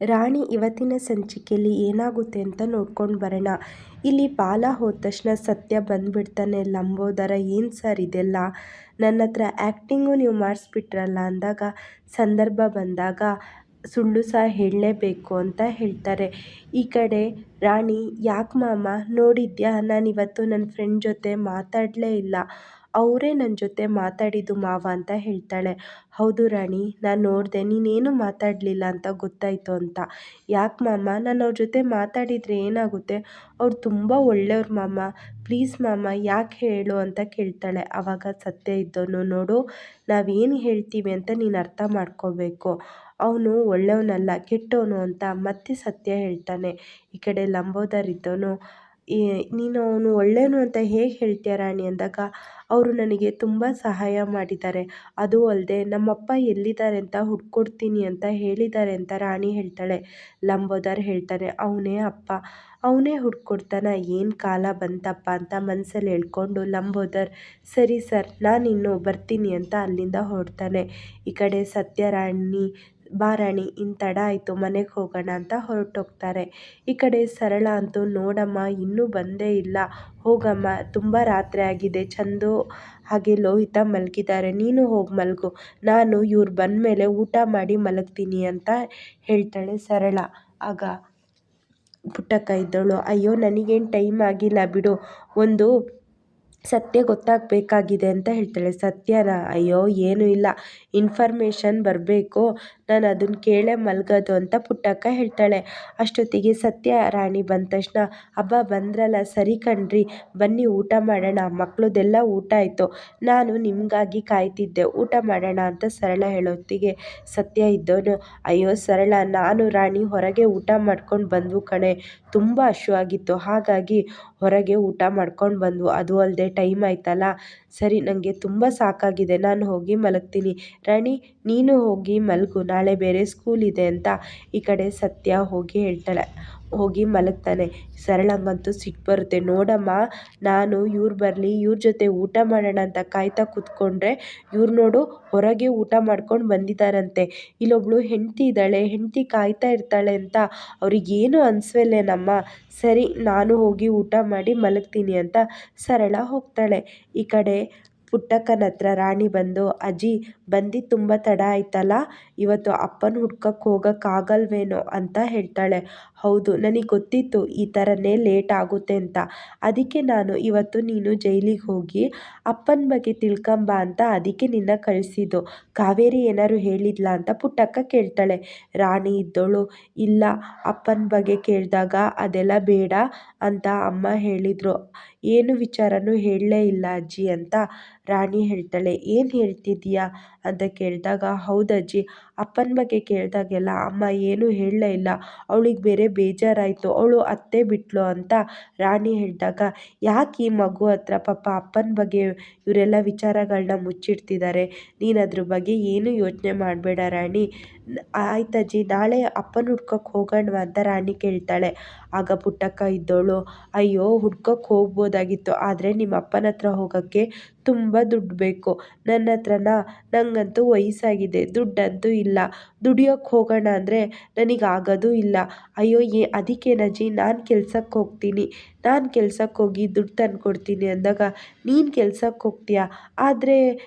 ರಾಣಿ ಇವತ್ತಿನ ಸಂಚಿಕೆಯಲ್ಲಿ ಏನಾಗುತ್ತೆ ಅಂತ ನೋಡ್ಕೊಂಡು ಬರೋಣ. ಇಲ್ಲಿ ಬಾಲ ಹೋದ ತಕ್ಷಣ ಸತ್ಯ ಬಂದ್ಬಿಡ್ತಾನೆ. ಲಂಬೋದರ ಏನು ಸರ್ ಇದೆಲ್ಲ, ನನ್ನ ಹತ್ರ ಆ್ಯಕ್ಟಿಂಗು ನೀವು ಮಾಡಿಸ್ಬಿಟ್ರಲ್ಲ ಅಂದಾಗ, ಸಂದರ್ಭ ಬಂದಾಗ ಸುಳ್ಳು ಸಹ ಹೇಳಲೇಬೇಕು ಅಂತ ಹೇಳ್ತಾರೆ. ಈ ಕಡೆ ರಾಣಿ, ಯಾಕೆ ಮಾಮ ನೋಡಿದ್ಯಾ, ನಾನಿವತ್ತು ನನ್ನ ಫ್ರೆಂಡ್ ಜೊತೆ ಮಾತಾಡಲೇ ಇಲ್ಲ, ಅವರೇ ನನ್ನ ಜೊತೆ ಮಾತಾಡಿದ್ದು ಮಾವ ಅಂತ ಹೇಳ್ತಾಳೆ. ಹೌದು ರಾಣಿ, ನಾನು ನೋಡಿದೆ, ನೀನೇನು ಮಾತಾಡಲಿಲ್ಲ ಅಂತ ಗೊತ್ತಾಯಿತು ಅಂತ. ಯಾಕೆ ಮಾಮ, ನಾನು ಅವ್ರ ಜೊತೆ ಮಾತಾಡಿದರೆ ಏನಾಗುತ್ತೆ, ಅವ್ರು ತುಂಬ ಒಳ್ಳೆಯವ್ರು ಮಾಮ, ಪ್ಲೀಸ್ ಮಾಮ ಯಾಕೆ ಹೇಳು ಅಂತ ಕೇಳ್ತಾಳೆ. ಆವಾಗ ಸತ್ಯ ಇದ್ದವನು, ನೋಡು ನಾವೇನು ಹೇಳ್ತೀವಿ ಅಂತ ನೀನು ಅರ್ಥ ಮಾಡ್ಕೋಬೇಕು, ಅವನು ಒಳ್ಳೆಯವನಲ್ಲ ಕೆಟ್ಟವನು ಅಂತ ಮತ್ತೆ ಸತ್ಯ ಹೇಳ್ತಾನೆ. ಈ ಕಡೆ ಲಂಬೋದರ್ ಇದ್ದವನು, ನೀನು ಅವನು ಒಳ್ಳೆಯವನು ಅಂತ ಹೇಗೆ ಹೇಳ್ತೀಯ ರಾಣಿ ಅಂದಾಗ, ಅವರು ನನಗೆ ತುಂಬ ಸಹಾಯ ಮಾಡಿದ್ದಾರೆ, ಅದು ಅಲ್ಲದೆ ನಮ್ಮಪ್ಪ ಎಲ್ಲಿದ್ದಾರೆ ಅಂತ ಹುಡ್ಕೊಡ್ತೀನಿ ಅಂತ ಹೇಳಿದ್ದಾರೆ ಅಂತ ರಾಣಿ ಹೇಳ್ತಾಳೆ. ಲಂಬೋದರ್ ಹೇಳ್ತಾನೆ, ಅವನೇ ಅಪ್ಪ, ಅವನೇ ಹುಡ್ಕೊಡ್ತಾನ, ಏನು ಕಾಲ ಬಂತಪ್ಪ ಅಂತ ಮನಸ್ಸಲ್ಲಿ ಹೇಳ್ಕೊಂಡು ಲಂಬೋದರ್, ಸರಿ ಸರ್ ನಾನಿನ್ನು ಬರ್ತೀನಿ ಅಂತ ಅಲ್ಲಿಂದ ಹೊರಡ್ತಾನೆ. ಈ ಕಡೆ ಸತ್ಯ, ರಾಣಿ ಬಾ ರಾಣಿ ಇನ್ನು ತಡ ಆಯಿತು ಮನೆಗೆ ಹೋಗೋಣ ಅಂತ ಹೊರಟೋಗ್ತಾರೆ. ಈ ಕಡೆ ಸರಳ ಅಂತೂ, ನೋಡಮ್ಮ ಇನ್ನೂ ಬಂದೇ ಇಲ್ಲ, ಹೋಗಮ್ಮ ತುಂಬ ರಾತ್ರಿ ಆಗಿದೆ, ಚಂದು ಹಾಗೆ ಲೋಹಿತ ಮಲಗಿದ್ದಾರೆ, ನೀನು ಹೋಗಿ ಮಲಗು, ನಾನು ಇವ್ರು ಬಂದಮೇಲೆ ಊಟ ಮಾಡಿ ಮಲಗ್ತೀನಿ ಅಂತ ಹೇಳ್ತಾಳೆ ಸರಳ. ಆಗ ಪುಟ್ಟಕ್ಕ ಇದ್ದವಳು, ಅಯ್ಯೋ ನನಗೇನು ಟೈಮ್ ಆಗಿಲ್ಲ ಬಿಡು, ಒಂದು ಸತ್ಯ ಗೊತ್ತಾಗಬೇಕಾಗಿದೆ ಅಂತ ಹೇಳ್ತಾಳೆ. ಸತ್ಯನ, ಅಯ್ಯೋ ಏನೂ ಇಲ್ಲ, ಇನ್ಫಾರ್ಮೇಷನ್ ಬರಬೇಕು, ನಾನು ಅದನ್ನು ಕೇಳೇ ಮಲಗೋದು ಅಂತ ಪುಟ್ಟಕ್ಕ ಹೇಳ್ತಾಳೆ. ಅಷ್ಟೊತ್ತಿಗೆ ಸತ್ಯ ರಾಣಿ ಬಂದ ತಕ್ಷಣ, ಹಬ್ಬ ಬಂದ್ರಲ್ಲ, ಸರಿ ಕಣ್ರಿ ಬನ್ನಿ ಊಟ ಮಾಡೋಣ, ಮಕ್ಕಳದೆಲ್ಲ ಊಟ ಆಯಿತು, ನಾನು ನಿಮಗಾಗಿ ಕಾಯ್ತಿದ್ದೆ, ಊಟ ಮಾಡೋಣ ಅಂತ ಸರಳ ಹೇಳೋತ್ತಿಗೆ ಸತ್ಯ ಇದ್ದವನು, ಅಯ್ಯೋ ಸರಳ, ನಾನು ರಾಣಿ ಹೊರಗೆ ಊಟ ಮಾಡ್ಕೊಂಡು ಬಂದ್ವು ಕಣೆ, ತುಂಬ ಹಶ್ವಾಗಿತ್ತು, ಹಾಗಾಗಿ ಹೊರಗೆ ಊಟ ಮಾಡ್ಕೊಂಡು ಬಂದ್ವು, ಅದು ಅಲ್ಲದೆ ಟೈಮ್ ಆಯ್ತಲ್ಲ, ಸರಿ ನನಗೆ ತುಂಬ ಸಾಕಾಗಿದೆ, ನಾನು ಹೋಗಿ ಮಲಗ್ತೀನಿ, ರಾಣಿ ನೀನು ಹೋಗಿ ಮಲಗು, ನಾಳೆ ಬೇರೆ ಸ್ಕೂಲ್ ಇದೆ ಅಂತ ಈ ಕಡೆ ಸತ್ಯ ಹೋಗಿ ಮಲಗ್ತಾನೆ. ಸರಳಂಗಂತೂ ಸಿಟ್ಟು ಬರುತ್ತೆ, ನೋಡಮ್ಮ ನಾನು ಇವ್ರು ಬರಲಿ ಇವ್ರ ಜೊತೆ ಊಟ ಮಾಡೋಣ ಅಂತ ಕಾಯ್ತಾ ಕೂತ್ಕೊಂಡ್ರೆ, ಇವ್ರು ನೋಡು ಹೊರಗೆ ಊಟ ಮಾಡ್ಕೊಂಡು ಬಂದಿದ್ದಾರಂತೆ, ಇಲ್ಲೊಬ್ಳು ಹೆಂಡತಿ ಇದ್ದಾಳೆ, ಹೆಂಡತಿ ಕಾಯ್ತಾ ಇರ್ತಾಳೆ ಅಂತ ಅವ್ರಿಗೇನು ಅನಿಸ್ವಲ್ಲೇನಮ್ಮ, ಸರಿ ನಾನು ಹೋಗಿ ಊಟ ಮಾಡಿ ಮಲಗ್ತೀನಿ ಅಂತ ಸರಳ ಹೋಗ್ತಾಳೆ. ಈ ಕಡೆ ಪುಟ್ಟಕ್ಕನ ಹತ್ರ ರಾಣಿ ಬಂದು, ಅಜ್ಜಿ ಬಂದಿದ್ದು ತುಂಬ ತಡ ಆಯ್ತಲ್ಲ, ಇವತ್ತು ಅಪ್ಪನ ಹುಡ್ಕಕ್ಕೆ ಹೋಗೋಕ್ಕಾಗಲ್ವೇನೋ ಅಂತ ಹೇಳ್ತಾಳೆ. ಹೌದು ನನಗೆ ಗೊತ್ತಿತ್ತು ಈ ಥರನೇ ಲೇಟ್ ಆಗುತ್ತೆ ಅಂತ, ಅದಕ್ಕೆ ನಾನು ಇವತ್ತು ನೀನು ಜೈಲಿಗೆ ಹೋಗಿ ಅಪ್ಪನ ಬಗ್ಗೆ ತಿಳ್ಕೊಂಬ ಅಂತ ಅದಕ್ಕೆ ನಿನ್ನ ಕಳಿಸಿದ್ದು, ಕಾವೇರಿ ಏನಾದ್ರು ಹೇಳಿದ್ಲಾ ಅಂತ ಪುಟ್ಟಕ್ಕ ಕೇಳ್ತಾಳೆ. ರಾಣಿ ಇದ್ದವಳು, ಇಲ್ಲ ಅಪ್ಪನ ಬಗ್ಗೆ ಕೇಳಿದಾಗ ಅದೆಲ್ಲ ಬೇಡ ಅಂತ ಅಮ್ಮ ಹೇಳಿದರು, ಏನು ವಿಚಾರನೂ ಹೇಳಲೇ ಇಲ್ಲ ಅಜ್ಜಿ ಅಂತ ರಾಣಿ ಹೇಳ್ತಾಳೆ. ಏನು ಹೇಳ್ತಿದ್ದೀಯಾ ಅಂತ ಕೇಳಿದಾಗ, ಹೌದಜ್ಜಿ ಅಪ್ಪನ ಬಗ್ಗೆ ಕೇಳಿದಾಗೆಲ್ಲ ಅಮ್ಮ ಏನೂ ಹೇಳಲೇ ಇಲ್ಲ, ಅವಳಿಗೆ ಬೇರೆ ಬೇಜಾರಾಯಿತು, ಅವಳು ಅತ್ತೆ ಬಿಟ್ಲು ಅಂತ ರಾಣಿ ಹೇಳಿದಾಗ, ಯಾಕೆ ಈ ಮಗು ಹತ್ರ ಪಾಪ ಅಪ್ಪನ ಬಗ್ಗೆ ಇವರೆಲ್ಲ ವಿಚಾರಗಳನ್ನ ಮುಚ್ಚಿಡ್ತಿದ್ದಾರೆ, ನೀನು ಅದ್ರ ಬಗ್ಗೆ ಏನೂ ಯೋಚನೆ ಮಾಡಬೇಡ ರಾಣಿ, ಆಯ್ತಜ್ಜಿ ನಾಳೆ ಅಪ್ಪನ ಹುಡ್ಕಕ್ಕೆ ಹೋಗೋಣವಾ ಅಂತ ರಾಣಿ ಕೇಳ್ತಾಳೆ. ಆಗ ಪುಟ್ಟಕ್ಕ ಇದ್ದವಳು, ಅಯ್ಯೋ ಹುಡ್ಕಕ್ಕೆ ಹೋಗ್ಬೋದಾಗಿತ್ತು, ಆದರೆ ನಿಮ್ಮ ಅಪ್ಪನ ಹತ್ರ ಹೋಗೋಕ್ಕೆ ತುಂಬ ದುಡ್ಡು ಬೇಕು, ನನ್ನ ಹತ್ರನಾ, ನನಗಂತೂ ವಯಸ್ಸಾಗಿದೆ, ದುಡ್ಡಂತೂ ಇಲ್ಲ, ದುಡಿಯೋಕ್ಕೆ ಹೋಗೋಣ ಅಂದರೆ ನನಗೆ ಆಗೋದೂ ಇಲ್ಲ, ಅಯ್ಯೋ ಅದಕ್ಕೇನಜ್ಜಿ ನಾನು ಕೆಲ್ಸಕ್ಕೆ ಹೋಗ್ತೀನಿ, ನಾನು ಕೆಲ್ಸಕ್ಕೆ ಹೋಗಿ ದುಡ್ಡು ತಂದುಕೊಡ್ತೀನಿ ಅಂದಾಗ, ನೀನು ಕೆಲ್ಸಕ್ಕೆ ಹೋಗ್ತೀಯಾ, ಆದರೆ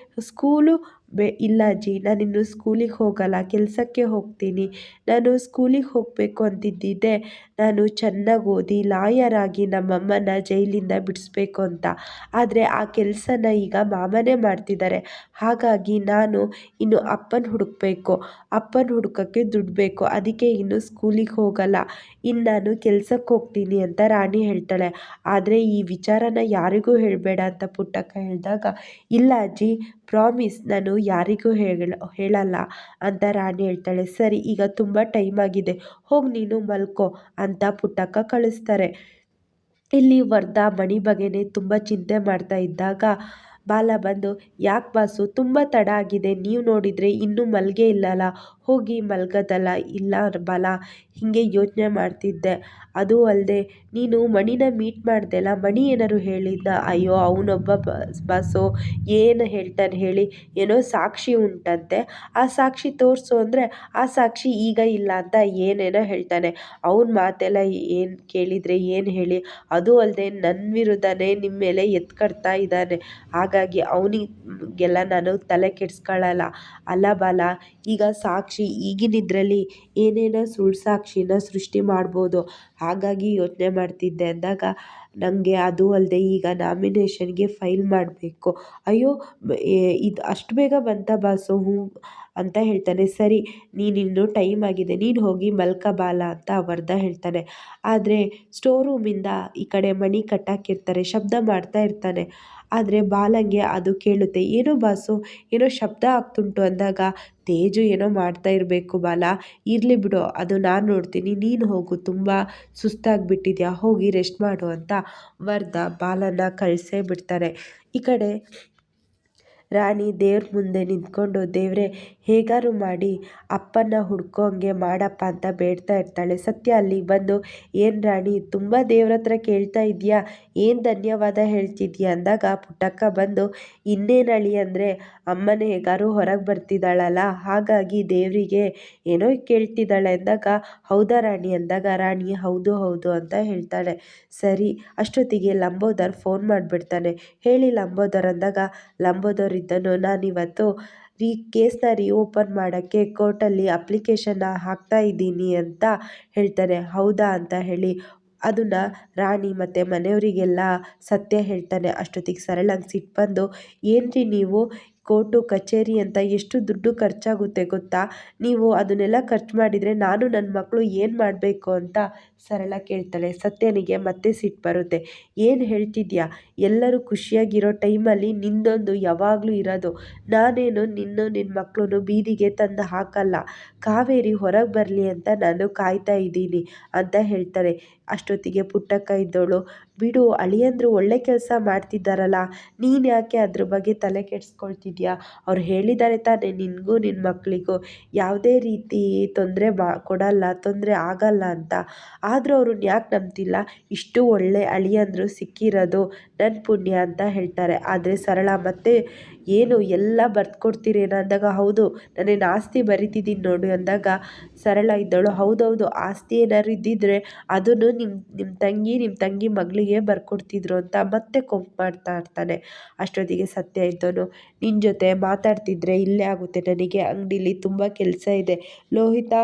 ಸ್ಕೂಲು ಇಲ್ಲ ಅಜ್ಜಿ ನಾನಿನ್ನು ಸ್ಕೂಲಿಗೆ ಹೋಗಲ್ಲ, ಕೆಲಸಕ್ಕೆ ಹೋಗ್ತೀನಿ, ನಾನು ಸ್ಕೂಲಿಗೆ ಹೋಗಬೇಕು ಅಂತಿದ್ದಿದ್ದೆ, ನಾನು ಚೆನ್ನಾಗಿ ಓದಿ ಲಾಯರ್ ಆಗಿ ನಮ್ಮಮ್ಮನ ಜೈಲಿಂದ ಬಿಡಿಸ್ಬೇಕು ಅಂತ, ಆದರೆ ಆ ಕೆಲಸನ ಈಗ ಮಾಮನೇ ಮಾಡ್ತಿದ್ದಾರೆ, ಹಾಗಾಗಿ ನಾನು ಇನ್ನು ಅಪ್ಪನ ಹುಡುಕಬೇಕು, ಅಪ್ಪನ ಹುಡುಕೋಕ್ಕೆ ದುಡ್ಡು ಬೇಕು, ಅದಕ್ಕೆ ಇನ್ನು ಸ್ಕೂಲಿಗೆ ಹೋಗಲ್ಲ, ಇನ್ನು ನಾನು ಕೆಲ್ಸಕ್ಕೆ ಹೋಗ್ತೀನಿ ಅಂತ ರಾಣಿ ಹೇಳ್ತಾಳೆ. ಆದರೆ ಈ ವಿಚಾರನ ಯಾರಿಗೂ ಹೇಳಬೇಡ ಅಂತ ಪುಟ್ಟಕ್ಕ ಹೇಳಿದಾಗ, ಇಲ್ಲ ಅಜ್ಜಿ ಪ್ರಾಮಿಸ್ ನಾನು ಯಾರಿಗೂ ಹೇಳಲ್ಲ ಅಂತ ರಾಣಿ ಹೇಳ್ತಾಳೆ. ಸರಿ ಈಗ ತುಂಬ ಟೈಮ್ ಆಗಿದೆ, ಹೋಗಿ ನೀನು ಮಲ್ಕೋ ಅಂತ ಪುಟ್ಟಕ್ಕ ಕಳಿಸ್ತಾರೆ. ಇಲ್ಲಿ ವರ್ಧಾ ಮಣಿ ಬಗ್ಗೆನೇ ತುಂಬ ಚಿಂತೆ ಮಾಡ್ತಾ ಇದ್ದಾಗ ಬಾಲ ಬಂದು, ಯಾಕೆ ಬಾಸು ತುಂಬ ತಡ ಆಗಿದೆ, ನೀವು ನೋಡಿದರೆ ಇನ್ನೂ ಮಲ್ಗೆ ಇಲ್ಲಲ್ಲ, ಹೋಗಿ ಮಲ್ಗೋದಲ್ಲ. ಇಲ್ಲ ಬಾಲ, ಹೀಗೆ ಯೋಚನೆ ಮಾಡ್ತಿದ್ದೆ. ಅದೂ ಅಲ್ಲದೆ ನೀನು ಮಣಿನ ಮೀಟ್ ಮಾಡ್ದೆಲ್ಲ, ಮಣಿ ಏನಾದ್ರು ಹೇಳಿದ್ದ? ಅಯ್ಯೋ ಅವನೊಬ್ಬ ಬಾಸು ಏನು ಹೇಳ್ತಾನೆ ಹೇಳಿ, ಏನೋ ಸಾಕ್ಷಿ ಉಂಟಂತೆ, ಆ ಸಾಕ್ಷಿ ತೋರಿಸು ಅಂದರೆ ಆ ಸಾಕ್ಷಿ ಈಗ ಇಲ್ಲ ಅಂತ ಏನೇನೋ ಹೇಳ್ತಾನೆ. ಅವನ ಮಾತೆಲ್ಲ ಏನು ಕೇಳಿದರೆ ಏನು ಹೇಳಿ. ಅದೂ ಅಲ್ಲದೆ ನನ್ನ ವಿರುದ್ಧನೇ ನಿಮ್ಮ ಮೇಲೆ ಎತ್ಕಡ್ತಾ ಇದ್ದಾನೆ. ಹಾಗಾಗಿ ಅವನಿಗೆಲ್ಲ ನಾನು ತಲೆ ಕೆಡಿಸ್ಕೊಳ್ಳಲ್ಲ. ಅಲ್ಲ ಬಾಲ, ಈಗ ಸಾಕ್ಷಿ ಈಗಿನಿದ್ರಲ್ಲಿ ಏನೇನೋ ಸುಳ್ಳು ಸಾಕ್ಷಿನ ಸೃಷ್ಟಿ ಮಾಡ್ಬೋದು. ಹಾಗಾಗಿ ಯೋಚನೆ ಮಾಡ್ತಿದ್ದೆ ಅಂದಾಗ ನನಗೆ ಅದೂ ಅಲ್ಲದೆ ಈಗ ನಾಮಿನೇಷನ್ಗೆ ಫೈಲ್ ಮಾಡಬೇಕು. ಅಯ್ಯೋ ಇದು ಅಷ್ಟು ಬೇಗ ಬಂತ ಬಾಸು? ಹ್ಞೂ ಅಂತ ಹೇಳ್ತಾನೆ. ಸರಿ, ನೀನಿನ್ನೂ ಟೈಮ್ ಆಗಿದೆ, ನೀನು ಹೋಗಿ ಮಲ್ಕ ಬಾಲ ಅಂತ ವರ್ಧ ಹೇಳ್ತಾನೆ. ಆದರೆ ಸ್ಟೋರ್ ರೂಮಿಂದ ಈ ಕಡೆ ಮಣಿ ಕಟ್ಟಾಕಿರ್ತಾರೆ, ಶಬ್ದ ಮಾಡ್ತಾ ಇರ್ತಾನೆ. ಆದರೆ ಬಾಲಂಗೆ ಅದು ಕೇಳುತ್ತೆ. ಏನೋ ಬಾಸು, ಏನೋ ಶಬ್ದ ಆಗ್ತುಂಟು ಅಂದಾಗ ತೇಜು ಏನೋ ಮಾಡ್ತಾ ಇರಬೇಕು ಬಾಲ, ಇರಲಿ ಬಿಡು, ಅದು ನಾನು ನೋಡ್ತೀನಿ, ನೀನು ಹೋಗು, ತುಂಬ ಸುಸ್ತಾಗಿಬಿಟ್ಟಿದ್ಯಾ, ಹೋಗಿ ರೆಸ್ಟ್ ಮಾಡು ಅಂತ ವರ್ಧ ಬಾಲನ ಕಳಿಸೇ ಬಿಡ್ತಾರೆ. ಈ ಕಡೆ ರಾಣಿ ದೇವ್ರ ಮುಂದೆ ನಿಂತ್ಕೊಂಡು, ದೇವ್ರೆ ಹೇಗಾರು ಮಾಡಿ ಅಪ್ಪನ ಹುಡ್ಕೋಂಗೆ ಮಾಡಪ್ಪ ಅಂತ ಬೇಡ್ತಾ ಇರ್ತಾಳೆ. ಸತ್ಯ ಅಲ್ಲಿಗೆ ಬಂದು, ಏನು ರಾಣಿ ತುಂಬ ದೇವ್ರ ಹತ್ರ ಕೇಳ್ತಾ ಇದೆಯಾ, ಏನು ಧನ್ಯವಾದ ಹೇಳ್ತಿದ್ಯಾ ಅಂದಾಗ ಪುಟ್ಟಕ್ಕ ಬಂದು, ಇನ್ನೇನು ಅಳಿ ಅಂದರೆ ಅಮ್ಮನ ಹೇಗಾರು ಹೊರಗೆ ಬರ್ತಿದ್ದಾಳಲ್ಲ, ಹಾಗಾಗಿ ದೇವರಿಗೆ ಏನೋ ಕೇಳ್ತಿದ್ದಾಳೆ ಅಂದಾಗ, ಹೌದಾ ರಾಣಿ ಅಂದಾಗ ರಾಣಿ ಹೌದು ಹೌದು ಅಂತ ಹೇಳ್ತಾಳೆ. ಸರಿ, ಅಷ್ಟೊತ್ತಿಗೆ ಲಂಬೋದರ್ ಫೋನ್ ಮಾಡಿಬಿಡ್ತಾನೆ. ಹೇಳಿ ಲಂಬೋದರ್ ಅಂದಾಗ, ಲಂಬೋದರ್ ಇದ್ದನು, ನಾನಿವತ್ತು ಕೇಸ್ನ ರೀಓಪನ್ ಮಾಡೋಕ್ಕೆ ಕೋರ್ಟಲ್ಲಿ ಅಪ್ಲಿಕೇಶನ್ನ ಹಾಕ್ತಾ ಇದ್ದೀನಿ ಅಂತ ಹೇಳ್ತಾನೆ. ಹೌದಾ ಅಂತ ಹೇಳಿ ಅದನ್ನು ರಾಣಿ ಮತ್ತು ಮನೆಯವರಿಗೆಲ್ಲ ಸತ್ಯ ಹೇಳ್ತಾನೆ. ಅಷ್ಟೊತ್ತಿಗೆ ಸರಳಂಗೆ ಸಿಟ್ಟು ಬಂದು, ಏನ್ರಿ ನೀವು, ಕೋರ್ಟು ಕಚೇರಿ ಅಂತ ಎಷ್ಟು ದುಡ್ಡು ಖರ್ಚಾಗುತ್ತೆ ಗೊತ್ತಾ, ನೀವು ಅದನ್ನೆಲ್ಲ ಖರ್ಚು ಮಾಡಿದರೆ ನಾನು ನನ್ನ ಮಕ್ಕಳು ಏನು ಮಾಡಬೇಕು ಅಂತ ಸರಳ ಕೇಳ್ತಾಳೆ. ಸತ್ಯನಿಗೆ ಮತ್ತೆ ಸಿಟ್ಟು ಬರುತ್ತೆ. ಏನು ಹೇಳ್ತಿದ್ಯಾ, ಎಲ್ಲರೂ ಖುಷಿಯಾಗಿರೋ ಟೈಮಲ್ಲಿ ನಿಂದೊಂದು ಯಾವಾಗಲೂ ಇರೋದು. ನಾನೇನು ನಿನ್ನ ಮಕ್ಕಳು ಬೀದಿಗೆ ತಂದು ಹಾಕಲ್ಲ, ಕಾವೇರಿ ಹೊರಗೆ ಬರಲಿ ಅಂತ ನಾನು ಕಾಯ್ತಾ ಇದ್ದೀನಿ ಅಂತ ಹೇಳ್ತಾರೆ. ಅಷ್ಟೊತ್ತಿಗೆ ಪುಟ್ಟಕ್ಕ ಇದ್ದವಳು, ಬಿಡು ಅಳಿಯಂದ್ರು ಒಳ್ಳೆ ಕೆಲಸ ಮಾಡ್ತಿದ್ದಾರಲ್ಲ, ನೀನು ಯಾಕೆ ಅದ್ರ ಬಗ್ಗೆ ತಲೆ ಕೆಡಿಸ್ಕೊಳ್ತಿದ್ಯಾ, ಅವ್ರು ಹೇಳಿದ್ದಾರೆ ತಾನೇ ನಿನಗೂ ನಿನ್ನ ಮಕ್ಕಳಿಗೂ ಯಾವುದೇ ರೀತಿ ತೊಂದರೆ ಕೊಡಲ್ಲ, ತೊಂದರೆ ಆಗಲ್ಲ ಅಂತ. ಆದರೂ ಅವ್ರನ್ನ ಯಾಕೆ ನಂಬ್ತಿಲ್ಲ, ಇಷ್ಟು ಒಳ್ಳೆ ಅಳಿಯಂದ್ರು ಸಿಕ್ಕಿರೋದು ನನ್ನ ಪುಣ್ಯ ಅಂತ ಹೇಳ್ತಾರೆ. ಆದರೆ ಸರಳ ಮತ್ತೆ, ಏನು ಎಲ್ಲ ಬರ್ದುಕೊಡ್ತೀರೇನೋ ಅಂದಾಗ, ಹೌದು ನಾನೇನು ಆಸ್ತಿ ಬರಿತಿದ್ದೀನಿ ನೋಡು ಅಂದಾಗ ಸರಳ ಇದ್ದವಳು, ಹೌದೌದು ಆಸ್ತಿ ಏನಾದ್ರು ಇದ್ದಿದ್ರೆ ಅದನ್ನು ನಿಮ್ಮ ತಂಗಿ ಮಗಳಿಗೆ ಬರ್ಕೊಡ್ತಿದ್ರು ಅಂತ ಮತ್ತೆ ಕೊಂಕು ಮಾಡ್ತಾ ಇರ್ತಾನೆ. ಅಷ್ಟೊತ್ತಿಗೆ ಸತ್ಯ ಇದ್ದವನು, ನಿನ್ನ ಜೊತೆ ಮಾತಾಡ್ತಿದ್ರೆ ಇಲ್ಲೇ ಆಗುತ್ತೆ, ನನಗೆ ಅಂಗಡೀಲಿ ತುಂಬ ಕೆಲಸ ಇದೆ. ಲೋಹಿತಾ,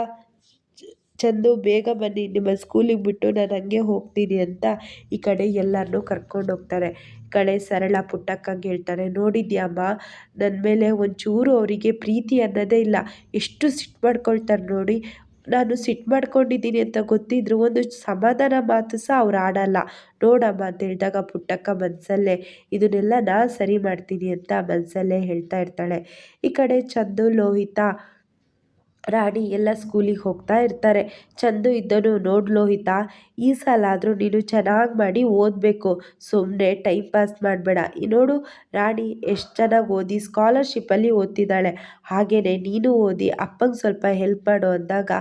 ಚಂದು ಬೇಗ ಬನ್ನಿ, ನಿಮ್ಮ ಸ್ಕೂಲಿಗೆ ಬಿಟ್ಟು ನಾನು ಹಂಗೆ ಹೋಗ್ತೀನಿ ಅಂತ ಈ ಕಡೆ ಎಲ್ಲರನ್ನೂ ಕರ್ಕೊಂಡು ಹೋಗ್ತಾರೆ. ಈ ಕಡೆ ಸರಳ ಪುಟ್ಟಕ್ಕಂಗೆ ಹೇಳ್ತಾಳೆ, ನೋಡಿದ್ಯಾಮ್ಮ, ನನ್ನ ಮೇಲೆ ಒಂಚೂರು ಅವರಿಗೆ ಪ್ರೀತಿ ಅನ್ನೋದೇ ಇಲ್ಲ, ಎಷ್ಟು ಸಿಟ್ಟು ಮಾಡ್ಕೊಳ್ತಾರೆ ನೋಡಿ. ನಾನು ಸಿಟ್ಟು ಮಾಡ್ಕೊಂಡಿದ್ದೀನಿ ಅಂತ ಗೊತ್ತಿದ್ರು ಒಂದು ಸಮಾಧಾನ ಮಾತು ಸಹ ಅವ್ರು ಆಡಲ್ಲ ನೋಡಮ್ಮ ಅಂತ ಹೇಳಿದಾಗ ಪುಟ್ಟಕ್ಕ ಮನಸ್ಸಲ್ಲೇ ಇದನ್ನೆಲ್ಲ ನಾನು ಸರಿ ಮಾಡ್ತೀನಿ ಅಂತ ಮನಸ್ಸಲ್ಲೇ ಹೇಳ್ತಾ ಇರ್ತಾಳೆ. ಈ ಕಡೆ ಚಂದು, ಲೋಹಿತಾ, ರಾಣಿ ಎಲ್ಲ ಸ್ಕೂಲಿಗೆ ಹೋಗ್ತಾ ಇರ್ತಾರೆ. ಚಂದು ಇದ್ದನು, ನೋಡು ಲೋಹಿತಾ, ಈ ಸಲ ಆದರೂ ನೀನು ಚೆನ್ನಾಗಿ ಮಾಡಿ ಓದಬೇಕು, ಸುಮ್ಮನೆ ಟೈಮ್ ಪಾಸ್ ಮಾಡಬೇಡ. ನೋಡು ರಾಣಿ ಎಷ್ಟು ಚೆನ್ನಾಗಿ ಓದಿ ಸ್ಕಾಲರ್ಶಿಪ್ಪಲ್ಲಿ ಓದ್ತಿದ್ದಾಳೆ, ಹಾಗೆಯೇ ನೀನು ಓದಿ ಅಪ್ಪಂಗೆ ಸ್ವಲ್ಪ ಹೆಲ್ಪ್ ಮಾಡು ಅಂದಾಗ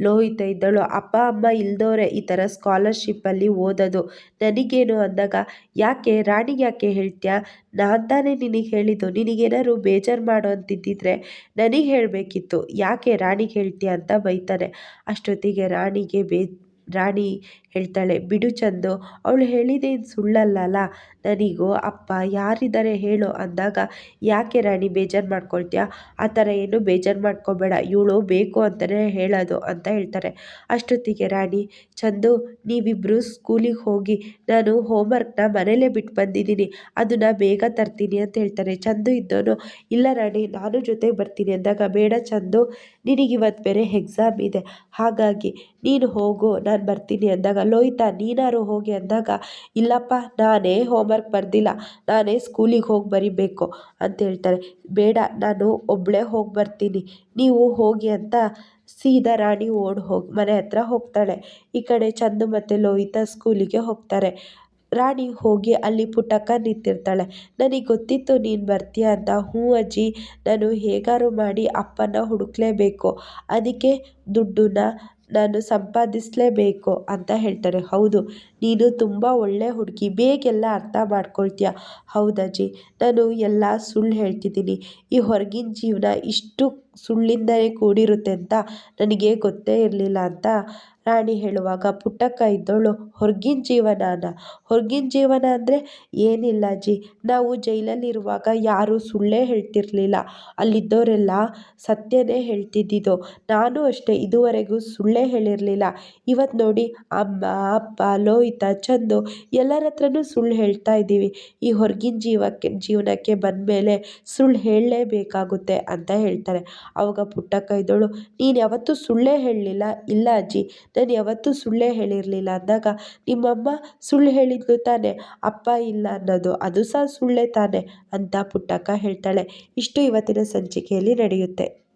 ಲೋಹಿತ ಇದ್ದಳು, ಅಪ್ಪ ಅಮ್ಮ ಇಲ್ದೋರೆ ಈ ಥರ ಸ್ಕಾಲರ್ಶಿಪ್ಪಲ್ಲಿ ಓದೋದು, ನನಗೇನು ಅಂದಾಗ, ಯಾಕೆ ರಾಣಿಗೆ ಯಾಕೆ ಹೇಳ್ತೀಯಾ, ನಾನು ತಾನೇ ನಿನಗೆ ಹೇಳಿದ್ದು, ನಿನಗೇನಾದ್ರು ಬೇಜಾರು ಮಾಡೋ ಅಂತಿದ್ದಿದ್ರೆ ನನಗೆ ಹೇಳಬೇಕಿತ್ತು, ಯಾಕೆ ರಾಣಿಗೆ ಹೇಳ್ತೀಯ ಅಂತ ಬೈತಾನೆ. ಅಷ್ಟೊತ್ತಿಗೆ ರಾಣಿ ಹೇಳ್ತಾಳೆ, ಬಿಡು ಚಂದು, ಅವಳು ಹೇಳಿದೇನು ಸುಳ್ಳಲ್ಲ, ನನಗೂ ಅಪ್ಪ ಯಾರಿದ್ದಾರೆ ಹೇಳು ಅಂದಾಗ, ಯಾಕೆ ರಾಣಿ ಬೇಜಾರು ಮಾಡ್ಕೊಳ್ತೀಯಾ, ಆ ಥರ ಏನು ಬೇಜಾರು ಮಾಡ್ಕೊಬೇಡ, ಇವಳು ಬೇಕು ಅಂತಲೇ ಹೇಳೋದು ಅಂತ ಹೇಳ್ತಾರೆ. ಅಷ್ಟೊತ್ತಿಗೆ ರಾಣಿ, ಚಂದು ನೀವಿಬ್ಬರು ಸ್ಕೂಲಿಗೆ ಹೋಗಿ, ನಾನು ಹೋಮ್ವರ್ಕ್ನ ಮನೇಲೇ ಬಿಟ್ಟು ಬಂದಿದ್ದೀನಿ, ಅದನ್ನು ಬೇಗ ತರ್ತೀನಿ ಅಂತ ಹೇಳ್ತಾರೆ. ಚಂದು ಇದ್ದವನು, ಇಲ್ಲ ರಾಣಿ ನಾನು ಜೊತೆಗೆ ಬರ್ತೀನಿ ಅಂದಾಗ, ಬೇಡ ಚಂದು, ನಿನಗಿವತ್ತು ಬೇರೆ ಎಕ್ಸಾಮ್ ಇದೆ, ಹಾಗಾಗಿ ನೀನು ಹೋಗು, ನಾನು ಬರ್ತೀನಿ ಅಂದಾಗ, ಲೋಹಿತಾ ನೀನಾರು ಹೋಗಿ ಅಂದಾಗ, ಇಲ್ಲಪ್ಪ ನಾನೇ ಹೋಮ್ವರ್ಕ್ ಬರೆದಿಲ್ಲ, ನಾನೇ ಸ್ಕೂಲಿಗೆ ಹೋಗಿ ಬರಿಬೇಕು ಅಂತ ಹೇಳ್ತಾರೆ. ಬೇಡ ನಾನು ಒಬ್ಬಳೇ ಹೋಗಿ ಬರ್ತೀನಿ, ನೀವು ಹೋಗಿ ಅಂತ ಸೀದಾ ರಾಣಿ ಮನೆ ಹತ್ರ ಹೋಗ್ತಾಳೆ. ಈ ಕಡೆ ಚಂದು ಮತ್ತು ಲೋಹಿತಾ ಸ್ಕೂಲಿಗೆ ಹೋಗ್ತಾರೆ. ರಾಣಿ ಹೋಗಿ ಅಲ್ಲಿ ಪುಟ್ಟಕ್ಕ ನಿಂತಿರ್ತಾಳೆ. ನನಗೆ ಗೊತ್ತಿತ್ತು ನೀನು ಬರ್ತೀಯ ಅಂತ. ಹ್ಞೂ ಅಜ್ಜಿ, ನಾನು ಹೇಗಾರು ಮಾಡಿ ಅಪ್ಪನ ಹುಡುಕ್ಲೇಬೇಕು, ಅದಕ್ಕೆ ದುಡ್ಡನ್ನ ನಾನು ಸಂಪಾದಿಸಲೇಬೇಕು ಅಂತ ಹೇಳ್ತಾರೆ. ಹೌದು, ನೀನು ತುಂಬ ಒಳ್ಳೆ ಹುಡುಗಿ, ಬೇಗೆಲ್ಲ ಅರ್ಥ ಮಾಡ್ಕೊಳ್ತೀಯ. ಹೌದಜ್ಜಿ, ನಾನು ಎಲ್ಲ ಸುಳ್ಳು ಹೇಳ್ತಿದ್ದೀನಿ. ಈ ಹೊರಗಿನ ಜೀವನ ಇಷ್ಟು ಸುಳ್ಳಿಂದಲೇ ಕೂಡಿರುತ್ತೆ ಅಂತ ನನಗೆ ಗೊತ್ತೇ ಇರಲಿಲ್ಲ ಅಂತ ರಾಣಿ ಹೇಳುವಾಗ ಪುಟ್ಟಕ್ಕ ಇದ್ದವಳು, ಹೊರಗಿನ ಜೀವನ ಅಂದರೆ ಏನಿಲ್ಲ ಅಜ್ಜಿ, ನಾವು ಜೈಲಲ್ಲಿರುವಾಗ ಯಾರೂ ಸುಳ್ಳೇ ಹೇಳ್ತಿರ್ಲಿಲ್ಲ. ಅಲ್ಲಿದ್ದವರೆಲ್ಲ ಸತ್ಯನೇ ಹೇಳ್ತಿದ್ದಿದ್ದು. ನಾನು ಅಷ್ಟೇ, ಇದುವರೆಗೂ ಸುಳ್ಳೇ ಹೇಳಿರಲಿಲ್ಲ. ಇವತ್ತು ನೋಡಿ, ಅಮ್ಮ, ಅಪ್ಪ, ಲೋಹಿತ, ಚಂದು ಎಲ್ಲರ ಹತ್ರನೂ ಸುಳ್ಳು ಹೇಳ್ತಾ ಇದ್ದೀವಿ. ಈ ಹೊರಗಿನ ಜೀವನಕ್ಕೆ ಬಂದಮೇಲೆ ಸುಳ್ಳು ಹೇಳಲೇಬೇಕಾಗುತ್ತೆ ಅಂತ ಹೇಳ್ತಾರೆ. ಆವಾಗ ಪುಟ್ಟಕ್ಕ ಇದ್ದವಳು, ನೀನು ಯಾವತ್ತೂ ಸುಳ್ಳೇ ಹೇಳಲಿಲ್ಲ. ಇಲ್ಲ ಅಜ್ಜಿ, ನಾನು ಯಾವತ್ತೂ ಸುಳ್ಳೇ ಹೇಳಿರಲಿಲ್ಲ ಅಂದಾಗ, ನಿಮ್ಮಮ್ಮ ಸುಳ್ಳು ಹೇಳಿದ್ಲು ತಾನೆ, ಅಪ್ಪ ಇಲ್ಲ ಅನ್ನೋದು, ಅದು ಸಹ ಸುಳ್ಳೇ ತಾನೆ ಅಂತ ಪುಟ್ಟಕ್ಕ ಹೇಳ್ತಾಳೆ. ಇಷ್ಟು ಇವತ್ತಿನ ಸಂಚಿಕೆಯಲ್ಲಿ ನಡೆಯುತ್ತೆ.